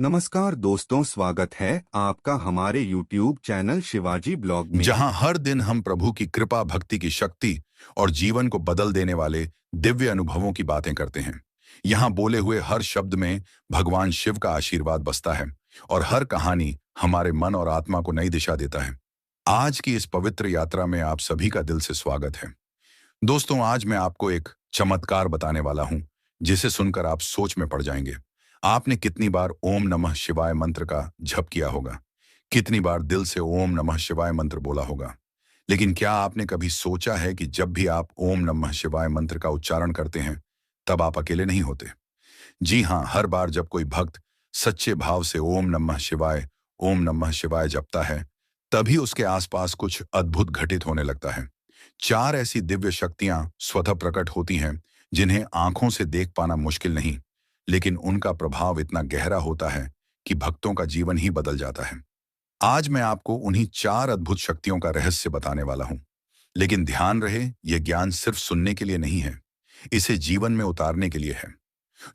नमस्कार दोस्तों, स्वागत है आपका हमारे YouTube चैनल शिवाजी ब्लॉग में। जहां हर दिन हम प्रभु की कृपा, भक्ति की शक्ति और जीवन को बदल देने वाले दिव्य अनुभवों की बातें करते हैं। यहां बोले हुए हर शब्द में भगवान शिव का आशीर्वाद बसता है और हर कहानी हमारे मन और आत्मा को नई दिशा देता है। आज की इस पवित्र यात्रा में आप सभी का दिल से स्वागत है। दोस्तों, आज मैं आपको एक चमत्कार बताने वाला हूं, जिसे सुनकर आप सोच में पड़ जाएंगे। आपने कितनी बार ओम नमः शिवाय मंत्र का जप किया होगा? कितनी बार दिल से ओम नमः शिवाय मंत्र बोला होगा? लेकिन क्या आपने कभी सोचा है कि जब भी आप ओम नमः शिवाय मंत्र का उच्चारण करते हैं, तब आप अकेले नहीं होते? जी हाँ, हर बार जब कोई भक्त सच्चे भाव से ओम नमः शिवाय जपता है, तभी उसके आसपास कुछ अद्भुत घटित होने लगता है। चार ऐसी दिव्य शक्तियां स्वतः प्रकट होती हैं, जिन्हें आंखों से देख पाना मुश्किल नहीं, लेकिन उनका प्रभाव इतना गहरा होता है कि भक्तों का जीवन ही बदल जाता है। आज मैं आपको उन्हीं चार अद्भुत शक्तियों का रहस्य बताने वाला हूं। लेकिन ध्यान रहे, यह ज्ञान सिर्फ सुनने के लिए नहीं है, इसे जीवन में उतारने के लिए है।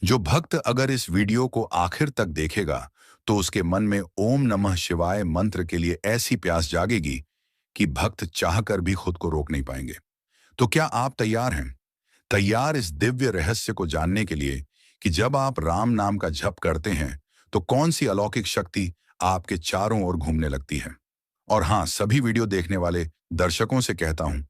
जो भक्त अगर इस वीडियो को आखिर तक देखेगा, तो उसके मन में ओम नमः शिवाय मंत्र के लिए ऐसी प्यास जागेगी कि भक्त चाहकर भी खुद को रोक नहीं पाएंगे। तो क्या आप तैयार हैं? तैयार इस दिव्य रहस्य को जानने के लिए कि जब आप राम नाम का जप करते हैं, तो कौन सी अलौकिक शक्ति आपके चारों ओर घूमने लगती है? और हाँ, सभी वीडियो देखने वाले दर्शकों से कहता हूं,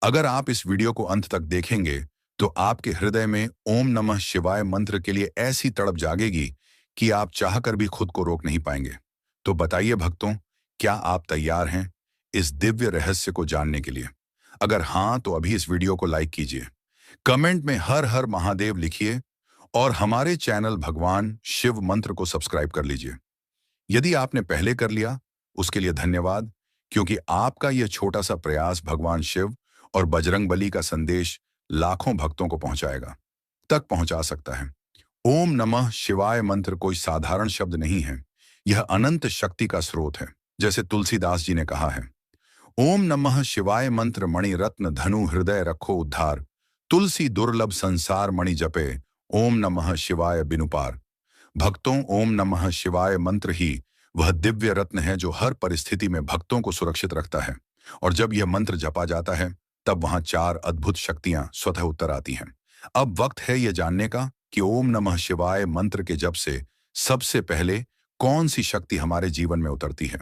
अगर आप इस वीडियो को अंत तक देखेंगे, तो आपके हृदय में ओम नमः शिवाय मंत्र के लिए ऐसी तड़प जागेगी कि आप चाहकर भी खुद को रोक नहीं पाएंगे। तो बताइए भक्तों, क्या आप तैयार हैं इस दिव्य रहस्य को जानने के लिए? अगर हाँ, तो अभी इस वीडियो को लाइक कीजिए, कमेंट में हर हर महादेव लिखिए और हमारे चैनल भगवान शिव मंत्र को सब्सक्राइब कर लीजिए। यदि आपने पहले कर लिया, उसके लिए धन्यवाद, क्योंकि आपका यह छोटा सा प्रयास भगवान शिव और बजरंगबली का संदेश लाखों भक्तों को पहुंचा सकता है। ओम नमः शिवाय मंत्र कोई साधारण शब्द नहीं है, यह अनंत शक्ति का स्रोत है। जैसे तुलसीदास जी ने कहा है, ओम नमः शिवाय मंत्र मणि रत्न धनु हृदय रखो उद्धार, तुलसी दुर्लभ संसार मणि जपे, ओम नमः शिवाय बिनु पार। भक्तों, ओम नमः शिवाय मंत्र ही वह दिव्य रत्न है जो हर परिस्थिति में भक्तों को सुरक्षित रखता है। और जब यह मंत्र जपा जाता है, तब वहां चार अद्भुत शक्तियां स्वतः उत्तर आती हैं। अब वक्त है यह जानने का कि ओम नमः शिवाय मंत्र के जप से सबसे पहले कौन सी शक्ति हमारे जीवन में उतरती है।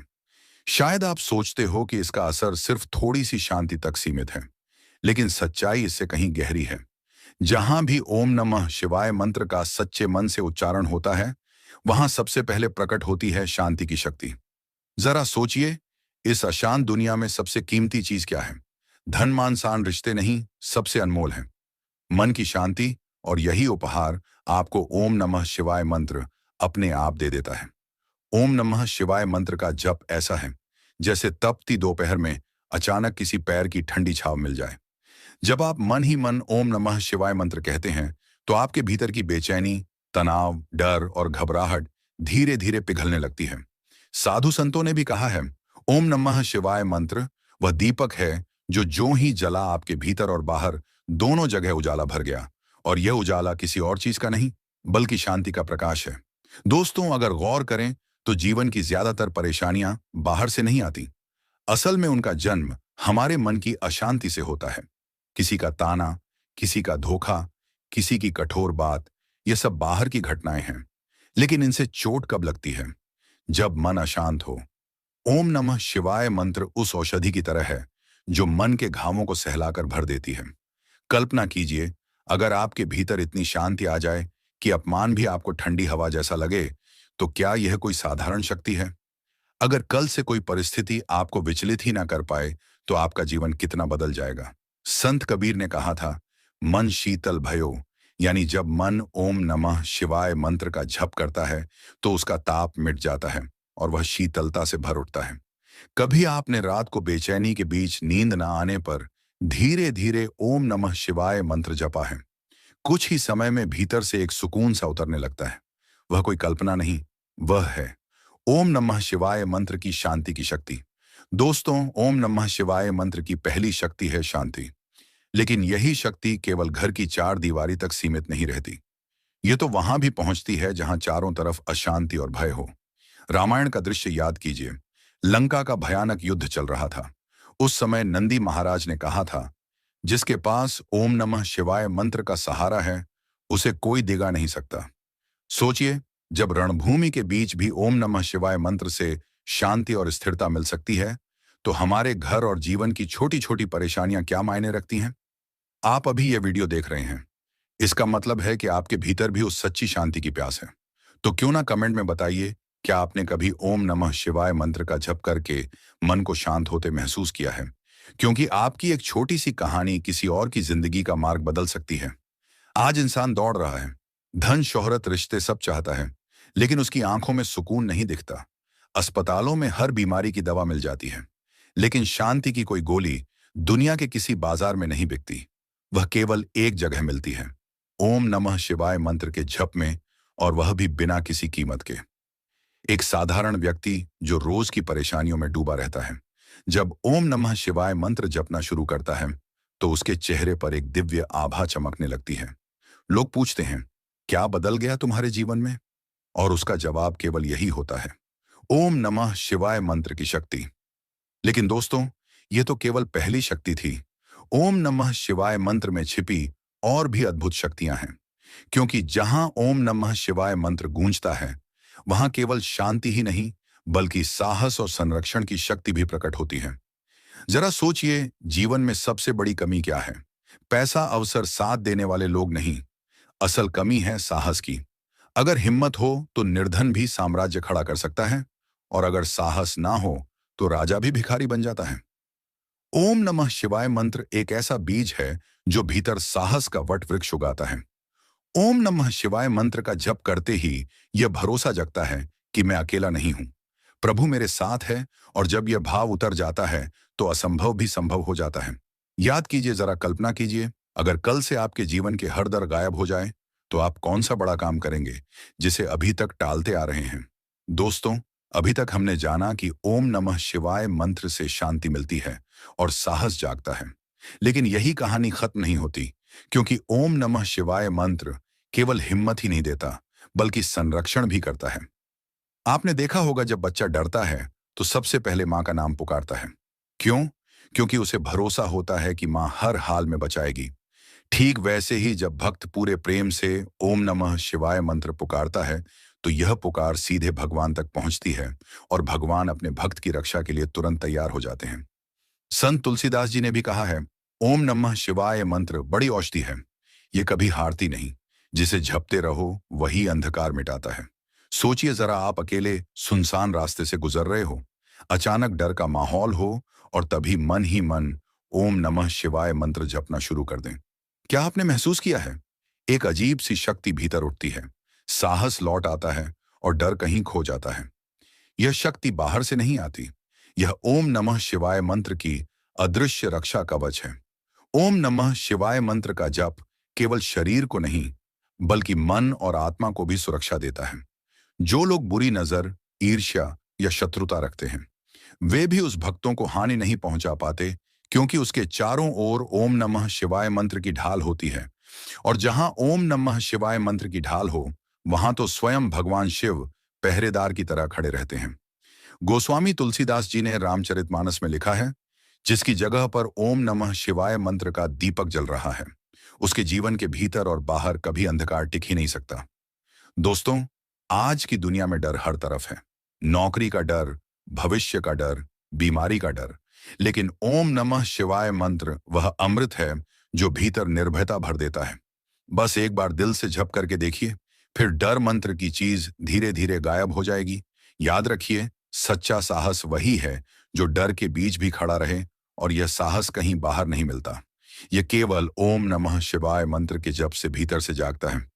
शायद आप सोचते हो कि इसका असर सिर्फ थोड़ी सी शांति तक सीमित है, लेकिन सच्चाई इससे कहीं गहरी है। जहां भी ओम नमः शिवाय मंत्र का सच्चे मन से उच्चारण होता है, वहां सबसे पहले प्रकट होती है शांति की शक्ति। जरा सोचिए, इस अशांत दुनिया में सबसे कीमती चीज क्या है? धन मान शान रिश्ते नहीं, सबसे अनमोल है मन की शांति। और यही उपहार आपको ओम नमः शिवाय मंत्र अपने आप दे देता है। ओम नमः शिवाय मंत्र का जप ऐसा है जैसे तपती दोपहर में अचानक किसी पैर की ठंडी छाव मिल जाए। जब आप मन ही मन ओम नमः शिवाय मंत्र कहते हैं, तो आपके भीतर की बेचैनी, तनाव, डर और घबराहट धीरे धीरे पिघलने लगती है। साधु संतों ने भी कहा है, ओम नमः शिवाय मंत्र वह दीपक है जो ही जला, आपके भीतर और बाहर दोनों जगह उजाला भर गया। और यह उजाला किसी और चीज का नहीं, बल्कि शांति का प्रकाश है। दोस्तों, अगर गौर करें, तो जीवन की ज्यादातर परेशानियां बाहर से नहीं आती। असल में उनका जन्म हमारे मन की अशांति से होता है। किसी का ताना, किसी का धोखा, किसी की कठोर बात, ये सब बाहर की घटनाएं हैं। लेकिन इनसे चोट कब लगती है? जब मन अशांत हो। ओम नमः शिवाय मंत्र उस औषधि की तरह है जो मन के घावों को सहलाकर भर देती है। कल्पना कीजिए, अगर आपके भीतर इतनी शांति आ जाए कि अपमान भी आपको ठंडी हवा जैसा लगे, तो क्या यह कोई साधारण शक्ति है? अगर कल से कोई परिस्थिति आपको विचलित ही ना कर पाए, तो आपका जीवन कितना बदल जाएगा। संत कबीर ने कहा था, मन शीतल भयो, यानी जब मन ओम नमः शिवाय मंत्र का जप करता है, तो उसका ताप मिट जाता है और वह शीतलता से भर उठता है। कभी आपने रात को बेचैनी के बीच नींद न आने पर धीरे धीरे ओम नमः शिवाय मंत्र जपा है? कुछ ही समय में भीतर से एक सुकून सा उतरने लगता है। वह कोई कल्पना नहीं, वह है ओम नमः शिवाय मंत्र की शांति की शक्ति। दोस्तों, ओम नमः शिवाय मंत्र की पहली शक्ति है शांति। लेकिन यही शक्ति केवल घर की चार दीवारी तक सीमित नहीं रहती। ये तो वहां भी पहुंचती है जहां चारों तरफ अशांति और भय हो। रामायण का दृश्य याद कीजिए। लंका का भयानक युद्ध चल रहा था। उस समय नंदी महाराज ने कहा था, जिसके पास ओम नमः शिवाय मंत्र का सहारा है, उसे कोई दिगा नहीं सकता। सोचिए, जब रणभूमि के बीच भी ओम नमः शिवाय मंत्र से शांति और स्थिरता मिल सकती है, तो हमारे घर और जीवन की छोटी छोटी परेशानियां क्या मायने रखती हैं। आप अभी यह वीडियो देख रहे हैं, इसका मतलब है कि आपके भीतर भी उस सच्ची शांति की प्यास है। तो क्यों ना कमेंट में बताइए, क्या आपने कभी ओम नमः शिवाय मंत्र का जप करके मन को शांत होते महसूस किया है? क्योंकि आपकी एक छोटी सी कहानी किसी और की जिंदगी का मार्ग बदल सकती है। आज इंसान दौड़ रहा है, धन शोहरत रिश्ते सब चाहता है, लेकिन उसकी आंखों में सुकून नहीं दिखता। अस्पतालों में हर बीमारी की दवा मिल जाती है, लेकिन शांति की कोई गोली दुनिया के किसी बाजार में नहीं बिकती। वह केवल एक जगह मिलती है, ओम नमः शिवाय मंत्र के जप में, और वह भी बिना किसी कीमत के। एक साधारण व्यक्ति जो रोज की परेशानियों में डूबा रहता है, जब ओम नमः शिवाय मंत्र जपना शुरू करता है, तो उसके चेहरे पर एक दिव्य आभा चमकने लगती है। लोग पूछते हैं, क्या बदल गया तुम्हारे जीवन में? और उसका जवाब केवल यही होता है, ओम नमः शिवाय मंत्र की शक्ति। लेकिन दोस्तों, ये तो केवल पहली शक्ति थी। ओम नमः शिवाय मंत्र में छिपी और भी अद्भुत शक्तियां हैं, क्योंकि जहां ओम नमः शिवाय मंत्र गूंजता है, वहां केवल शांति ही नहीं, बल्कि साहस और संरक्षण की शक्ति भी प्रकट होती है। जरा सोचिए, जीवन में सबसे बड़ी कमी क्या है? पैसा, अवसर, साथ देने वाले लोग नहीं। असल कमी है साहस की। अगर हिम्मत हो तो निर्धन भी साम्राज्य खड़ा कर सकता है, और अगर साहस ना हो तो राजा भी भिखारी बन जाता है। ओम नमः शिवाय मंत्र एक ऐसा बीज है जो भीतर साहस का वट वृक्ष उगाता है। ओम नमः शिवाय मंत्र का जप करते ही यह भरोसा जगता है कि मैं अकेला नहीं हूं, प्रभु मेरे साथ है, और जब यह भाव उतर जाता है तो असंभव भी संभव हो जाता है। याद कीजिए, जरा कल्पना कीजिए, अगर कल से आपके जीवन के हर डर गायब हो जाए, तो आप कौन सा बड़ा काम करेंगे जिसे अभी तक टालते आ रहे हैं? दोस्तों, अभी तक हमने जाना कि ओम नमः शिवाय मंत्र से शांति मिलती है और साहस जागता है। लेकिन यही कहानी खत्म नहीं होती, क्योंकि ओम नमः शिवाय मंत्र केवल हिम्मत ही नहीं देता, बल्कि संरक्षण भी करता है। आपने देखा होगा, जब बच्चा डरता है तो सबसे पहले मां का नाम पुकारता है। क्यों? क्योंकि उसे भरोसा होता है कि मां हर हाल में बचाएगी। ठीक वैसे ही जब भक्त पूरे प्रेम से ओम नमः शिवाय मंत्र पुकारता है, तो यह पुकार सीधे भगवान तक पहुंचती है, और भगवान अपने भक्त की रक्षा के लिए तुरंत तैयार हो जाते हैं। संत तुलसीदास जी ने भी कहा है, ओम नमः शिवाय मंत्र बड़ी औषधि है, ये कभी हारती नहीं, जिसे जपते रहो वही अंधकार मिटाता है। सोचिए जरा, आप अकेले सुनसान रास्ते से गुजर रहे हो, अचानक डर का माहौल हो, और तभी मन ही मन ओम नमः शिवाय मंत्र जपना शुरू कर दें। क्या आपने महसूस किया है? एक अजीब सी शक्ति भीतर उठती है, साहस लौट आता है, और डर कहीं खो जाता है। यह शक्ति बाहर से नहीं आती, यह ओम नमः शिवाय मंत्र की अदृश्य रक्षा कवच है। ओम नमः शिवाय मंत्र का जप केवल शरीर को नहीं, बल्कि मन और आत्मा को भी सुरक्षा देता है। जो लोग बुरी नजर, ईर्ष्या या शत्रुता रखते हैं, वे भी उस भक्तों को हानि नहीं पहुंचा पाते, क्योंकि उसके चारों ओर ओम नमः शिवाय मंत्र की ढाल होती है। और जहां ओम नमः शिवाय मंत्र की ढाल हो, वहां तो स्वयं भगवान शिव पहरेदार की तरह खड़े रहते हैं। गोस्वामी तुलसीदास जी ने रामचरितमानस में लिखा है, जिसकी जगह पर ओम नमः शिवाय मंत्र का दीपक जल रहा है, उसके जीवन के भीतर और बाहर कभी अंधकार टिक ही नहीं सकता। दोस्तों, आज की दुनिया में डर हर तरफ है। नौकरी का डर, भविष्य का डर, बीमारी का डर। लेकिन ओम नमः शिवाय मंत्र वह अमृत है जो भीतर निर्भयता भर देता है। बस एक बार दिल से जप करके देखिए, फिर डर मंत्र की चीज धीरे धीरे गायब हो जाएगी। याद रखिए, सच्चा साहस वही है जो डर के बीच भी खड़ा रहे, और यह साहस कहीं बाहर नहीं मिलता। यह केवल ओम नमः शिवाय मंत्र के जप से भीतर से जागता है।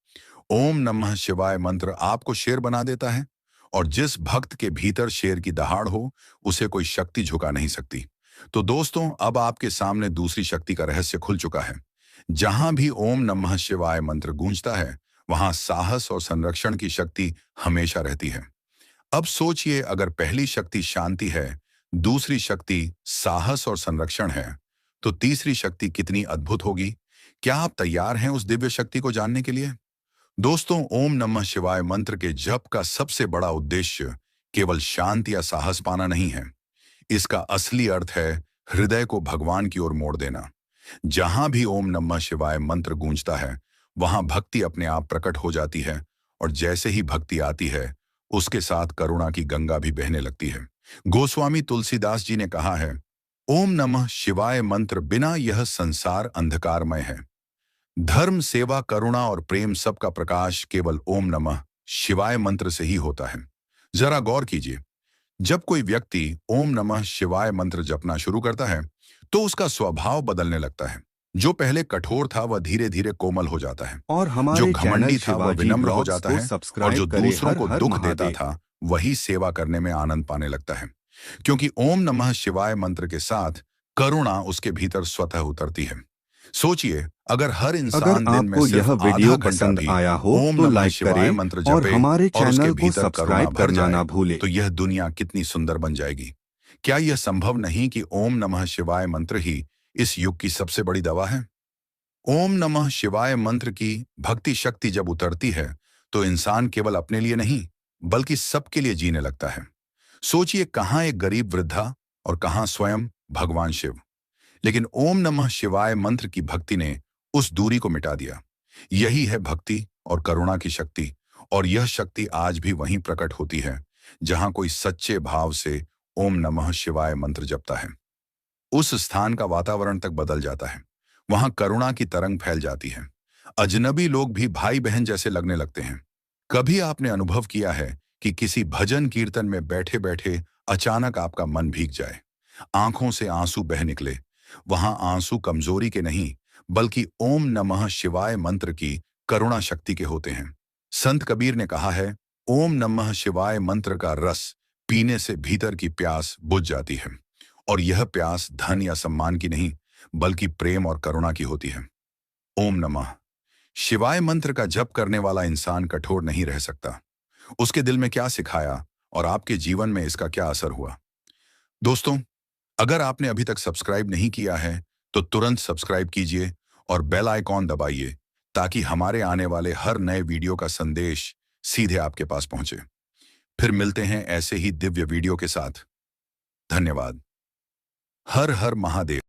ओम नमः शिवाय मंत्र आपको शेर बना देता है, और जिस भक्त के भीतर शेर की दहाड़ हो, उसे कोई शक्ति झुका नहीं सकती। तो दोस्तों, अब आपके सामने दूसरी शक्ति का रहस्य खुल चुका है। जहां भी ओम नमः शिवाय मंत्र गूंजता है, वहां साहस और संरक्षण की शक्ति हमेशा रहती है। अब सोचिए, अगर पहली शक्ति शांति है, दूसरी शक्ति साहस और संरक्षण है, तो तीसरी शक्ति कितनी अद्भुत होगी। क्या आप तैयार हैं उस दिव्य शक्ति को जानने के लिए? दोस्तों, ओम नमः शिवाय मंत्र के जप का सबसे बड़ा उद्देश्य केवल शांति या साहस पाना नहीं है। इसका असली अर्थ है हृदय को भगवान की ओर मोड़ देना। जहां भी ओम नमः शिवाय मंत्र गूंजता है, वहां भक्ति अपने आप प्रकट हो जाती है, और जैसे ही भक्ति आती है, उसके साथ करुणा की गंगा भी बहने लगती है। गोस्वामी तुलसीदास जी ने कहा है, ओम नमः शिवाय मंत्र बिना यह संसार अंधकारमय है। धर्म, सेवा, करुणा और प्रेम सबका प्रकाश केवल ओम नमः शिवाय मंत्र से ही होता है। जरा गौर कीजिए, जब कोई व्यक्ति ओम नमः शिवाय मंत्र जपना शुरू करता है, तो उसका स्वभाव बदलने लगता है। जो पहले कठोर था, वह धीरे धीरे कोमल हो जाता है। और जो हमारे चैनल घमंडी था, वह शिवाजी विनम्र हो ब्लॉग्स जाता को है, और जो सब्सक्राइब करें। दूसरों हर को हर दुख देता महादेव। था, वही सेवा करने में आनंद पाने लगता है। क्योंकि ओम नमः शिवाय मंत्र के साथ करुणा उसके भीतर स्वतः उतरती है। सोचिए, अगर हर अगर इंसान दिन में आपको सिर्फ यह आधा वीडियो घंटा पसंद भी आया हो ओम तो नमः लाइक शिवाय करें मंत्र और जपे हमारे और उसके चैनल को भीतर करुणा सब्सक्राइब भर करना जाए, ना भूले। तो यह दुनिया कितनी सुंदर बन जाएगी। क्या यह संभव नहीं कि ओम नमः शिवाय मंत्र ही इस युग की सबसे बड़ी दवा है? ओम नमः शिवाय मंत्र की भक्ति शक्ति जब उतरती है, तो इंसान केवल अपने लिए नहीं, बल्कि सबके लिए जीने लगता है। सोचिए, कहां एक गरीब वृद्धा और कहां स्वयं भगवान शिव। लेकिन ओम नमः शिवाय मंत्र की भक्ति ने उस दूरी को मिटा दिया। यही है भक्ति और करुणा की शक्ति, और यह शक्ति आज भी वहीं प्रकट होती है, जहां कोई सच्चे भाव से ओम नमः शिवाय मंत्र जपता है। उस स्थान का वातावरण तक बदल जाता है। वहां करुणा की तरंग फैल जाती है। अजनबी लोग भी भाई बहन जैसे लगने लगते हैं। कभी आपने अनुभव किया है कि किसी भजन कीर्तन में बैठे बैठे अचानक आपका मन भीग जाए, आंखों से आंसू बह निकले? वहां आंसू कमजोरी के नहीं, बल्कि ओम नमः शिवाय मंत्र की करुणा शक्ति के होते हैं। संत कबीर ने कहा है, ओम नमः शिवाय मंत्र का रस पीने से भीतर की प्यास बुझ जाती है, और यह प्यास धन या सम्मान की नहीं, बल्कि प्रेम और करुणा की होती है। ओम नमः शिवाय मंत्र का जप करने वाला इंसान कठोर नहीं रह सकता। उसके दिल में क्या सिखाया और आपके जीवन में इसका क्या असर हुआ? दोस्तों, अगर आपने अभी तक सब्सक्राइब नहीं किया है, तो तुरंत सब्सक्राइब कीजिए और बेल आइकॉन दबाइए, ताकि हमारे आने वाले हर नए वीडियो का संदेश सीधे आपके पास पहुंचे। फिर मिलते हैं ऐसे ही दिव्य वीडियो के साथ। धन्यवाद। हर हर महादेव।